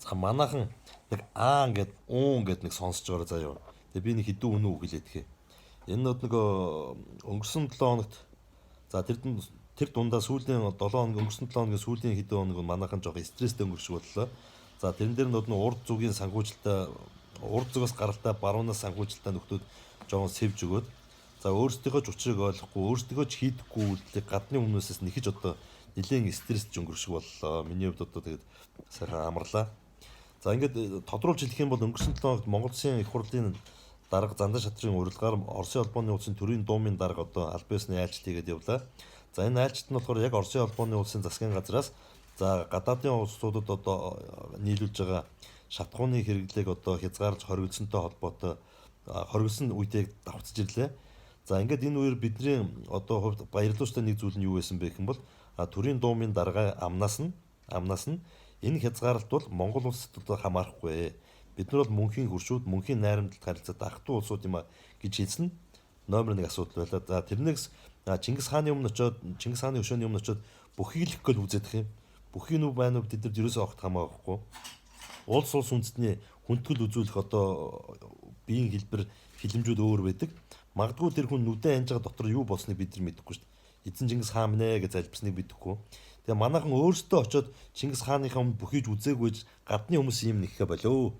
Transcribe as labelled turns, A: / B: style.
A: За манайхан нэг аа ингээд уун гэд нэг сонсож байгаа заяа. Тэгээ би нэг хідүү үнэн үг хэлээд тхээ. Энэ нөгөө өнгөрсөн 7 хоногт за тэр дундаа сүүлийн 7 хоног өнгөрсөн 7 хоногийн сүүлийн хэдэн хоног манайхан жоох стресстэй өнгөрчих боллоо. За тэрэн дээр нь урд зүгийн санхүүжилтаа урд зүгээс гаралтай баруунаас санхүүжилтаа нөхдүүд жоон сэвж өгөөд за өөрсдийнхөө ч учрыг ойлгохгүй өөрсдийнхөө ч хийдэггүй үйлдэлийг гадны хүмүүсээс нэхэж одоо нэлээд стрессж өнгөрчих боллоо. Миний хувьд одоо тэгээд сайхан амарлаа. За ингээд тодруулж хэлэх юм бол өнгөрсөн 7 хоногт Монгол Улсын их хурлын дарга Зандан шатрын урилгаар Оросын холбооны улсын төрийн дуумын дарга одоо аль биесны айлчлт хийгээд явлаа. За энэ айлчлт нь болохоор яг Оросын холбооны улсын засгийн газраас за гадаадын улсуудад одоо нийлүүлж байгаа шатхууны хэрэглээг одоо хязгаарч хоригдсонтой холбоотой хоригдсон үедээ давхцаж ирлээ. За ингээд энэ үеэр бидний одоо хувьд баярлууштай нэг зүйл нь юу байсан бэ гэх юм бол төрийн дуумын дарга амнаас нь энэ хязгаарлалт бол Монгол улсад одоо хамаарахгүй. Бид нар бол мөнхийн хөршүүд, мөнхийн найрамдалт харилцаатай ах トゥ улсууд юм а гэж хэлсэн номер 1 асуудал байлаа. За тэрнээс Чингис хааны өмнө очоод Чингис хааны өшөөний өмнө очоод бүхийг л гэл үзэх юм. Бүхий нүг байна уу тэд нар ерөөсөө огт хамаагүй. Улс үндэстний хүндэтгэл үзүүлэх одоо биеийн хэлбэр хилэмжүүд өөр байдаг. Магадгүй тэр хүн нүдэн анж байгаа дотор юу болсныг бид нар мэдэхгүй шүү дээ. Эзэн Чингис хаан минь гэж залбирсныг мэдэхгүй. Тэгээ манайхан өөрсдөө очоод Чингис хааныхаа өмнө бүхийж үзээгүйж гадны хүмүүс юм нэхэ болоо.